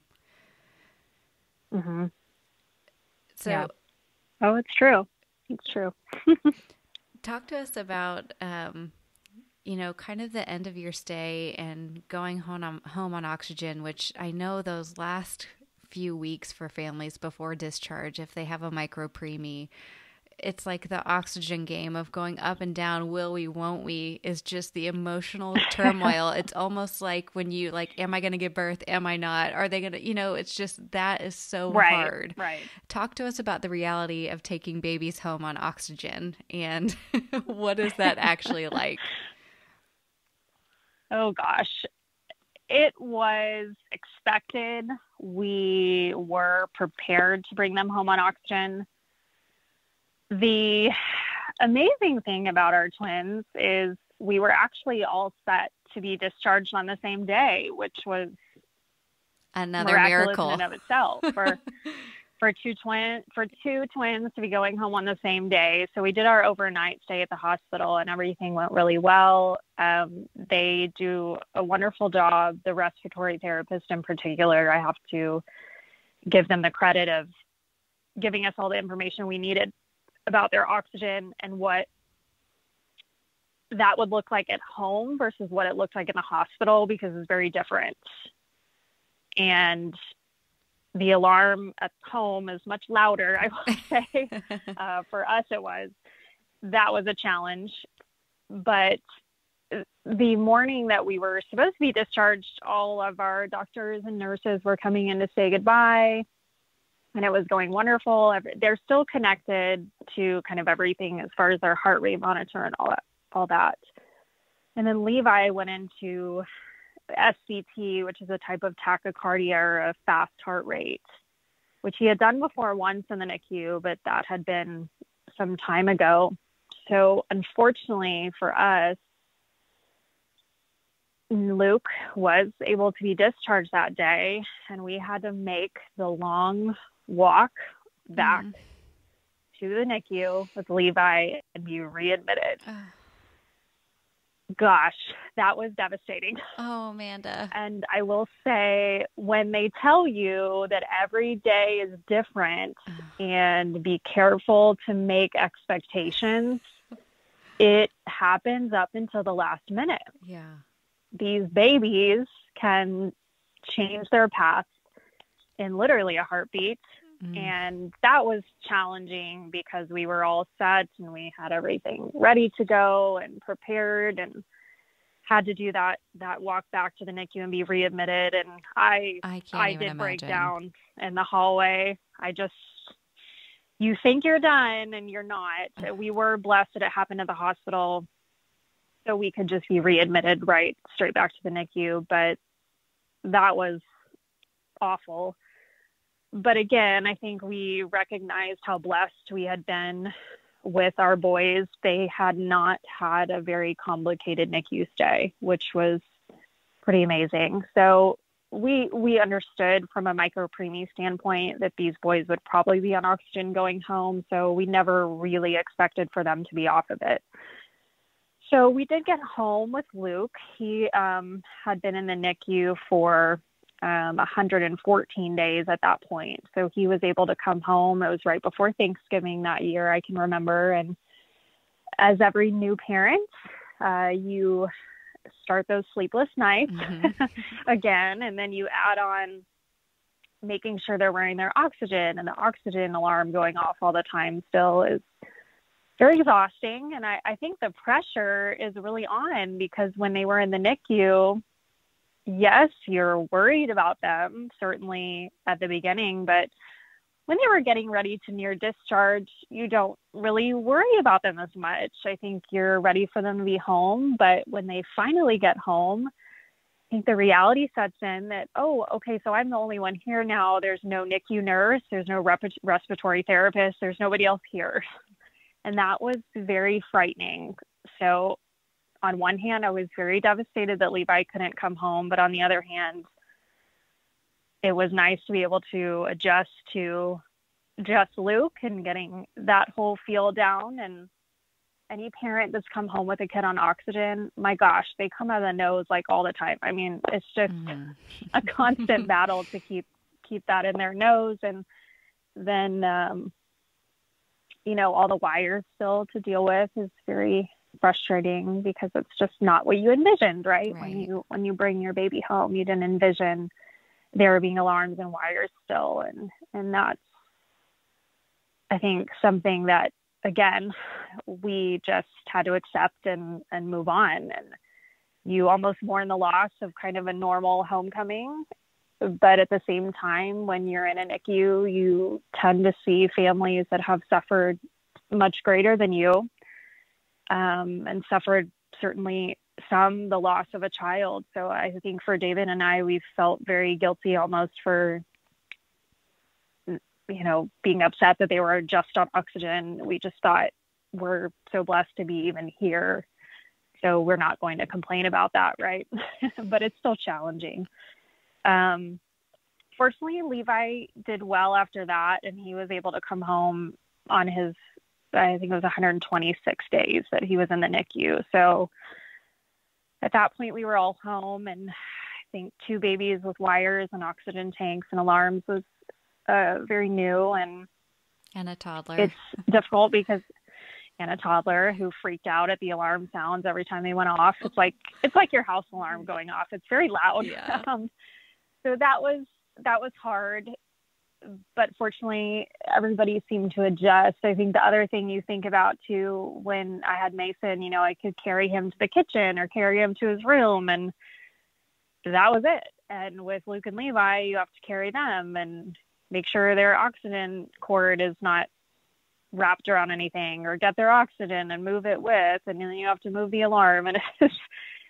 So, Oh, it's true. It's true. talk to us about, kind of the end of your stay and going home on oxygen, which I know those last few weeks for families before discharge, if they have a micro preemie, it's like the oxygen game of going up and down, will we, won't we, is just the emotional turmoil. It's almost like when you am I going to give birth? Am I not? Are they going to, it's just, that is so hard. Right. Talk to us about the reality of taking babies home on oxygen and what is that actually like? Oh gosh. It was expected. We were prepared to bring them home on oxygen. The amazing thing about our twins is we were actually all set to be discharged on the same day, which was another miraculous miracle in and of itself for two twins to be going home on the same day. So we did our overnight stay at the hospital and everything went really well. They do a wonderful job. The respiratory therapist in particular, I have to give them the credit of giving us all the information we needed about their oxygen and what that would look like at home versus what it looked like in the hospital, because it's very different. And the alarm at home is much louder, I will say. For us, that was a challenge. But the morning that we were supposed to be discharged, all of our doctors and nurses were coming in to say goodbye. And it was going wonderful. They're still connected to kind of everything as far as their heart rate monitor and all that. And then Levi went into SVT, which is a type of tachycardia or a fast heart rate, which he had done before once in the NICU, but that had been some time ago. So unfortunately for us, Luke was able to be discharged that day, and we had to make the long walk back to the NICU with Levi and be readmitted. Gosh, that was devastating. Oh, Amanda. And I will say, when they tell you that every day is different and be careful to make expectations, it happens up until the last minute. Yeah. These babies can change their path in literally a heartbeat. And that was challenging because we were all set and we had everything ready to go and prepared and had to do that walk back to the NICU and be readmitted. And I did break down in the hallway. You think you're done and you're not. We were blessed that it happened at the hospital, so we could just be readmitted right straight back to the NICU. But that was awful. But again, I think we recognized how blessed we had been with our boys. They had not had a very complicated NICU stay, which was pretty amazing. So we understood from a micro preemie standpoint that these boys would probably be on oxygen going home. So we never really expected for them to be off of it. So we did get home with Luke. He had been in the NICU for 114 days at that point. So he was able to come home. It was right before Thanksgiving that year, I can remember. And as every new parent, you start those sleepless nights again, and then you add on making sure they're wearing their oxygen, and the oxygen alarm going off all the time still is very exhausting. And I think the pressure is really on, because when they were in the NICU, yes, you're worried about them, certainly at the beginning, but when they were getting ready to near discharge, you don't really worry about them as much. I think you're ready for them to be home, but when they finally get home, I think the reality sets in that, oh, okay, so I'm the only one here now. There's no NICU nurse, there's no respiratory therapist, there's nobody else here. And that was very frightening. So on one hand, I was very devastated that Levi couldn't come home, but on the other hand, it was nice to be able to adjust to just Luke and getting that whole feel down. And any parent that's come home with a kid on oxygen, my gosh, they come out of the nose like all the time. I mean, it's just a constant battle to keep that in their nose. And then, all the wires still to deal with is very frustrating because it's just not what you envisioned, right? When you bring your baby home, you didn't envision there being alarms and wires still. And that's, I think, something that, again, we just had to accept and move on. And you almost mourn the loss of kind of a normal homecoming. But at the same time, when you're in a NICU, you tend to see families that have suffered much greater than you, and suffered certainly some the loss of a child. So I think for David and I, we felt very guilty almost for, being upset that they were just on oxygen. We just thought, we're so blessed to be even here, so we're not going to complain about that, right? But it's still challenging. Fortunately, Levi did well after that, and he was able to come home on his, I think it was 126 days that he was in the NICU. So at that point, we were all home, and I think 2 babies with wires and oxygen tanks and alarms was very new. And a toddler. It's difficult because, and a toddler who freaked out at the alarm sounds every time they went off. It's like your house alarm going off. It's very loud. Yeah. So that was hard, but fortunately everybody seemed to adjust. I think the other thing you think about too, when I had Mason, I could carry him to the kitchen or carry him to his room, and that was it. And with Luke and Levi, you have to carry them and make sure their oxygen cord is not wrapped around anything, or get their oxygen and move it with, and then you have to move the alarm. And it's,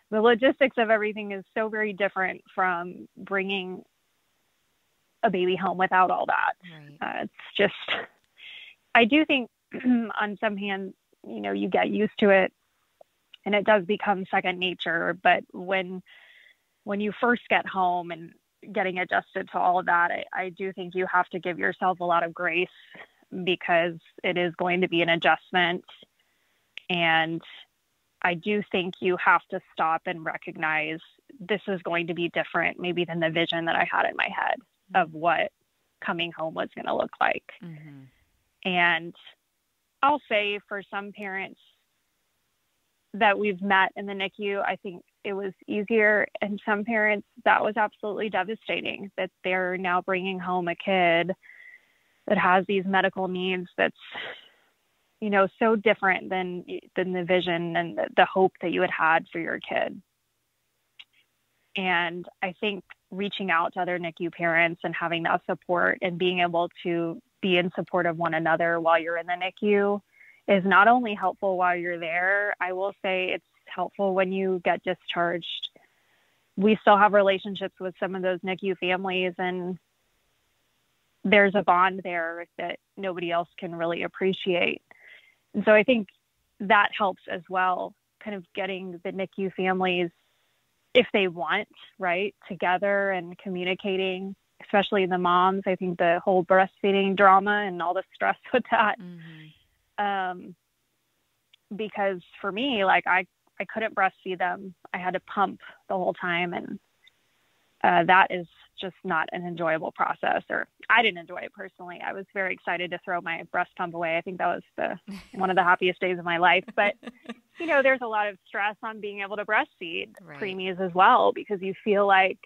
the logistics of everything is so very different from bringing a baby home without all that. Right. It's just, I do think on some hand, you get used to it and it does become second nature. But when you first get home and getting adjusted to all of that, I do think you have to give yourself a lot of grace, because it is going to be an adjustment. And I do think you have to stop and recognize this is going to be different maybe than the vision that I had in my head of what coming home was going to look like. Mm-hmm. And I'll say for some parents that we've met in the NICU, I think it was easier. And some parents, that was absolutely devastating, that they're now bringing home a kid that has these medical needs that's, so different than the vision and the hope that you had for your kid. And I think reaching out to other NICU parents and having that support and being able to be in support of one another while you're in the NICU is not only helpful while you're there, I will say it's helpful when you get discharged. We still have relationships with some of those NICU families, and there's a bond there that nobody else can really appreciate. And so I think that helps as well, kind of getting the NICU families, if they want, right, together and communicating, especially the moms. I think the whole breastfeeding drama and all the stress with that. Mm-hmm. Because for me, like I couldn't breastfeed them. I had to pump the whole time. And that is just not an enjoyable process, or I didn't enjoy it personally. I was very excited to throw my breast pump away. I think that was one of the happiest days of my life. But, there's a lot of stress on being able to breastfeed preemies as well, because you feel like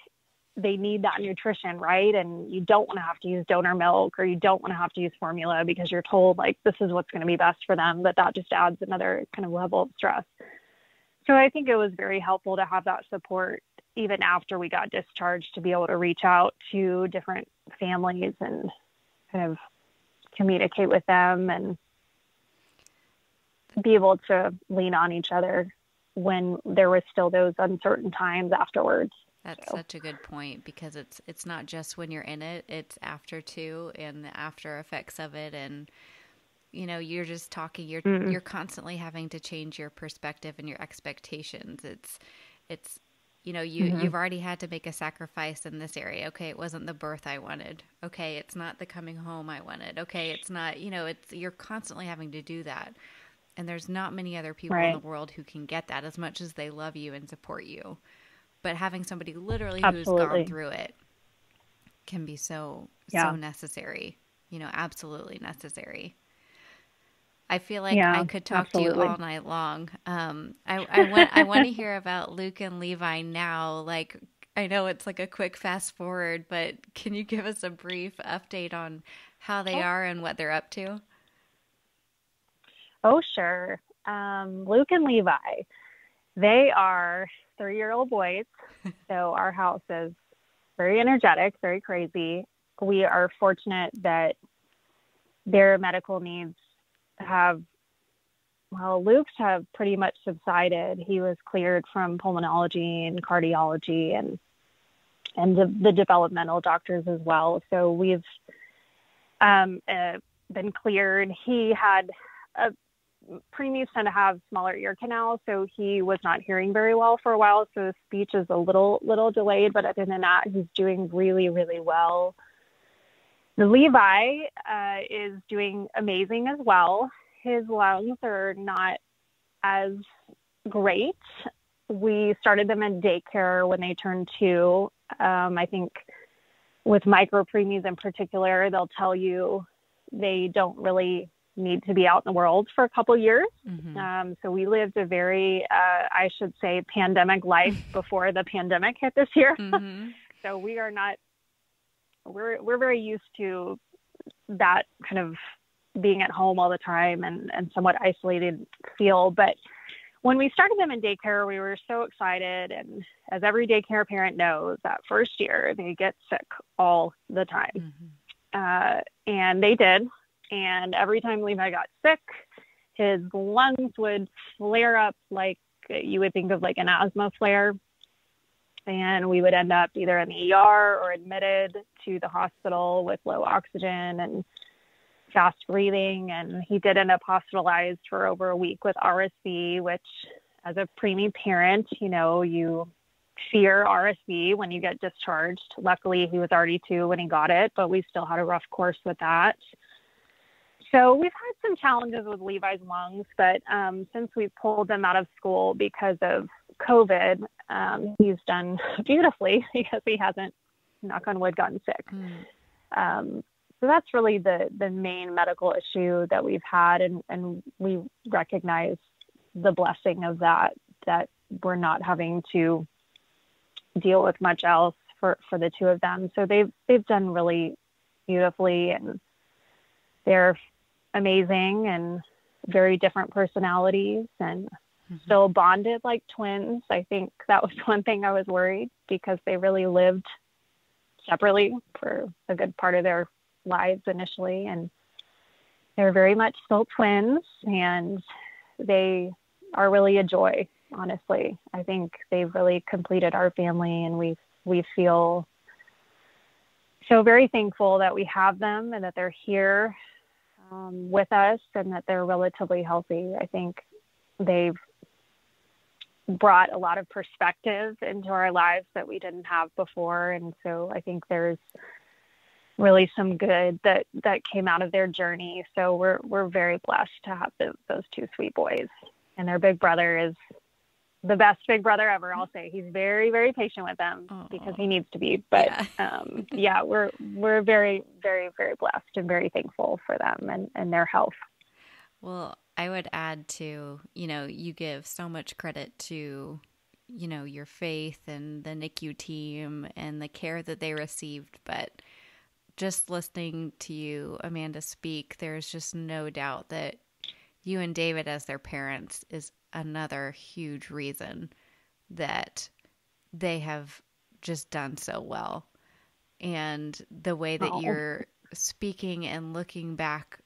they need that nutrition, right? And you don't want to have to use donor milk, or you don't want to have to use formula because you're told like this is what's going to be best for them, but that just adds another kind of level of stress. So I think it was very helpful to have that support even after we got discharged, to be able to reach out to different families and kind of communicate with them and be able to lean on each other when there was still those uncertain times afterwards. That's such a good point, because it's not just when you're in it, it's after too, and the after effects of it. And, you're just talking, you're constantly having to change your perspective and your expectations. It's, you've already had to make a sacrifice in this area. Okay, it wasn't the birth I wanted. Okay, it's not the coming home I wanted. Okay, it's not, you're constantly having to do that. And there's not many other people in the world who can get that, as much as they love you and support you. But having somebody literally who's gone through it can be so necessary, absolutely necessary. I feel like I Yeah, could talk to you absolutely. all night long. I want to hear about Luke and Levi now. Like, I know it's like a quick fast forward, but can you give us a brief update on how they Oh, are and what they're up to? oh, sure. Luke and Levi, they are 3-year-old boys. So our house is very energetic, very crazy. We are fortunate that their medical needs have, well, Luke's have pretty much subsided. He was cleared from pulmonology and cardiology and the developmental doctors as well. So we've been cleared. He had a preemies tend to have smaller ear canals, so he was not hearing very well for a while. So his speech is a little delayed, but other than that, he's doing really, really well. The Levi is doing amazing as well. His lungs are not as great. We started them in daycare when they turned 2. I think with micro preemies in particular, they'll tell you they don't really need to be out in the world for a couple years. Mm-hmm. So we lived a very, I should say, pandemic life before the pandemic hit this year. Mm-hmm. So we are not, we're very used to that kind of being at home all the time and somewhat isolated feel. But when we started them in daycare, we were so excited. And as every daycare parent knows, that first year they get sick all the time. Mm-hmm. And they did. And every time Levi got sick, his lungs would flare up like you would think of like an asthma flare. And we would end up either in the ER or admitted to the hospital with low oxygen and fast breathing. And he did end up hospitalized for over a week with RSV, which as a preemie parent, you fear RSV when you get discharged. Luckily, he was already 2 when he got it, but we still had a rough course with that. So we've had some challenges with Levi's lungs, but since we pulled them out of school because of COVID, he's done beautifully because he hasn't, knock on wood, gotten sick. So that's really the main medical issue that we've had, and we recognize the blessing of that we're not having to deal with much else for the 2 of them. So they've done really beautifully, and they're amazing and very different personalities and still bonded like twins. I think that was one thing I was worried because they really lived separately for a good part of their lives initially, and they're very much still twins, and they are really a joy. Honestly, I think they've really completed our family, and we feel so very thankful that we have them and that they're here with us and that they're relatively healthy. I think they've brought a lot of perspective into our lives that we didn't have before, and so I think there's really some good that came out of their journey. So we're very blessed to have those 2 sweet boys, and their big brother is the best big brother ever. I'll say he's very, very patient with them because he needs to be. But yeah, we're very, very, very blessed and very thankful for them and their health. Well, I would add to, you give so much credit to, your faith and the NICU team and the care that they received. But just listening to you, Amanda, speak, there's just no doubt that you and David as their parents is another huge reason that they have just done so well. And the way that you're speaking and looking back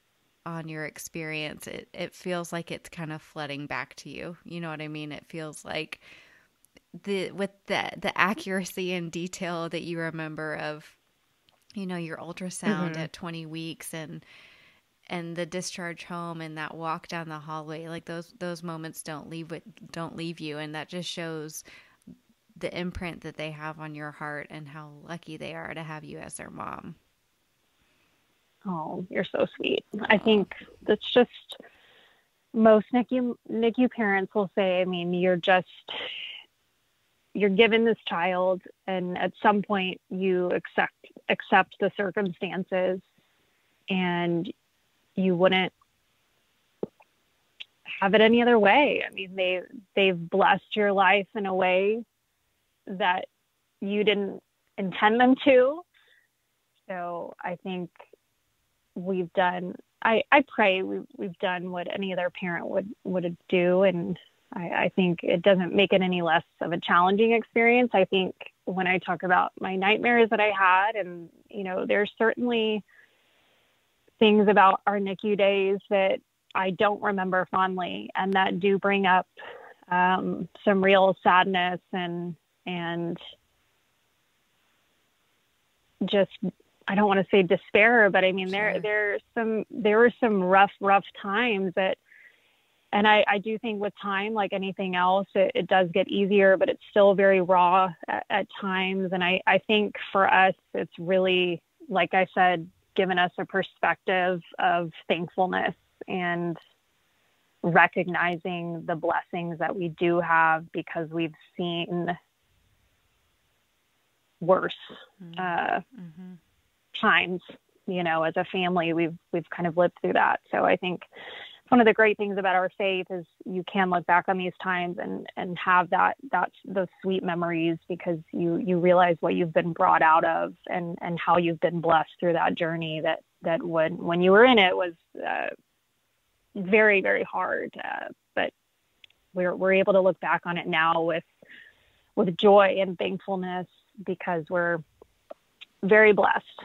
on your experience, it feels like it's kind of flooding back to you. You know what I mean? It feels like with the accuracy and detail that you remember of, your ultrasound at 20 weeks and the discharge home and that walk down the hallway, like those moments don't leave you, and that just shows the imprint that they have on your heart and how lucky they are to have you as their mom. Oh, you're so sweet. I think that's just most NICU parents will say, I mean, you're given this child, and at some point you accept the circumstances, and you wouldn't have it any other way. I mean, they've blessed your life in a way that you didn't intend them to. So I think we've done, I pray we've done what any other parent would do. And I think it doesn't make it any less of a challenging experience. I think when I talk about my nightmares that I had, and, you know, there's certainly things about our NICU days that I don't remember fondly, and that do bring up some real sadness and just, I don't want to say despair, but I mean, Sure. there were some rough times that, and I do think with time, like anything else, it does get easier, but it's still very raw at times. And I think for us, it's really, like I said, given us a perspective of thankfulness and recognizing the blessings that we do have, because we've seen worse times, you know, as a family, we've kind of lived through that. So I think one of the great things about our faith is you can look back on these times and have those sweet memories, because you realize what you've been brought out of and how you've been blessed through that journey that when you were in it was very, very hard. But we're able to look back on it now with joy and thankfulness, because we're very blessed.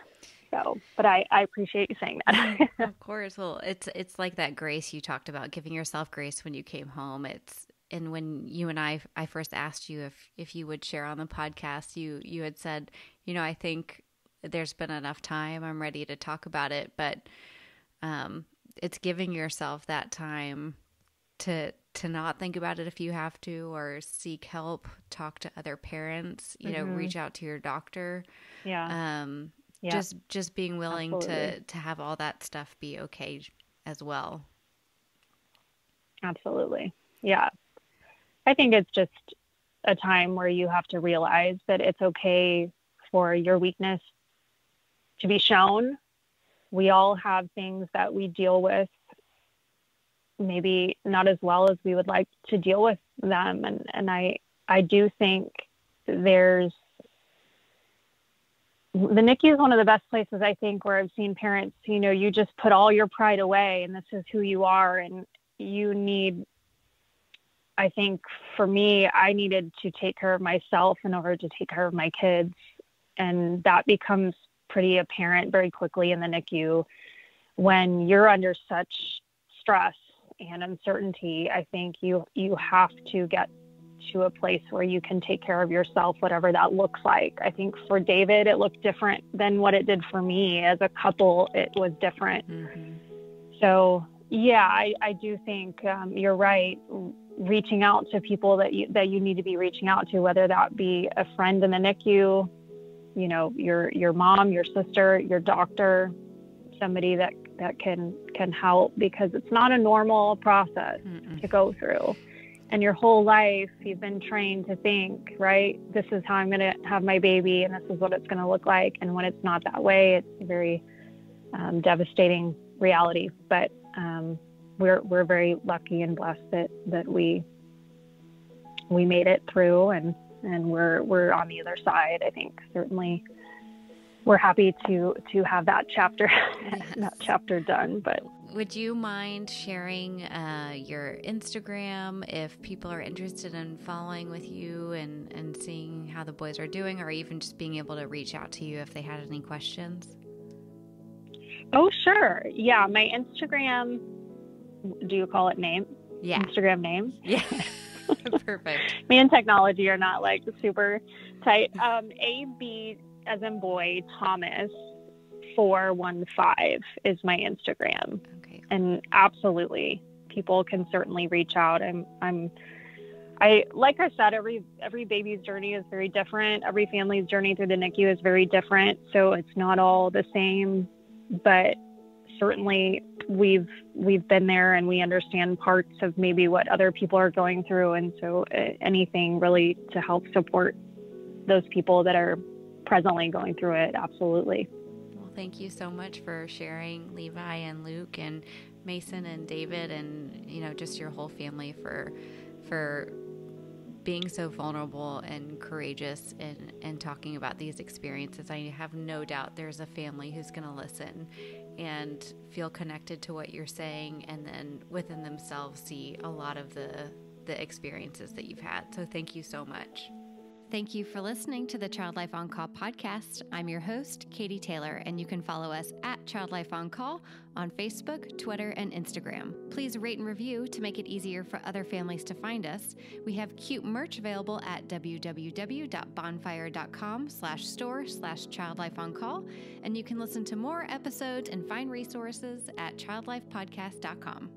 So, but I appreciate you saying that. Of course. Well, it's like that grace you talked about, giving yourself grace when you came home. And when you and I first asked you if you would share on the podcast, you had said, you know, I think there's been enough time. I'm ready to talk about it, but it's giving yourself that time to not think about it if you have to, or seek help, talk to other parents, you know, reach out to your doctor. Yeah. Just being willing Absolutely. to have all that stuff be okay as well. Absolutely. Yeah. I think it's just a time where you have to realize that it's okay for your weakness to be shown. We all have things that we deal with, maybe not as well as we would like to deal with them. And I do think the NICU is one of the best places, I think, where I've seen parents, you know, you just put all your pride away and this is who you are. And you need, I think for me, I needed to take care of myself in order to take care of my kids. And that becomes pretty apparent very quickly in the NICU when you're under such stress and uncertainty. I think you have to get to a place where you can take care of yourself, whatever that looks like. I think for David, it looked different than what it did for me. As a couple, it was different. So yeah, I do think you're right. Reaching out to people that you need to be reaching out to, whether that be a friend in the NICU, you know, your mom, your sister, your doctor, somebody that can help, because it's not a normal process to go through. And your whole life, you've been trained to think, right, this is how I'm going to have my baby and this is what it's going to look like. And when it's not that way, it's a very devastating reality. But we're very lucky and blessed that we made it through, and we're on the other side. I think certainly we're happy to have that chapter, that chapter done. But would you mind sharing your Instagram if people are interested in following with you and seeing how the boys are doing, or even just being able to reach out to you if they had any questions? Oh, sure. Yeah. My Instagram, do you call it name? Yeah. Instagram name? Yeah. Perfect. Me and technology are not like super tight. AB as in boy, Thomas 415 is my Instagram. Okay. And absolutely, people can certainly reach out. Like I said, every baby's journey is very different. Every family's journey through the NICU is very different. So it's not all the same, but certainly we've been there and we understand parts of maybe what other people are going through. And so anything really to help support those people that are presently going through it. Absolutely. Well, thank you so much for sharing, Levi and Luke and Mason and David, and just your whole family for being so vulnerable and courageous and talking about these experiences. I have no doubt there's a family who's going to listen and feel connected to what you're saying, and then within themselves see a lot of the experiences that you've had. So thank you so much. Thank you for listening to the Child Life On Call podcast. I'm your host, Katie Taylor, and you can follow us at Child Life On Call on Facebook, Twitter, and Instagram. Please rate and review to make it easier for other families to find us. We have cute merch available at www.bonfire.com/store/childlifeoncall, and you can listen to more episodes and find resources at childlifepodcast.com.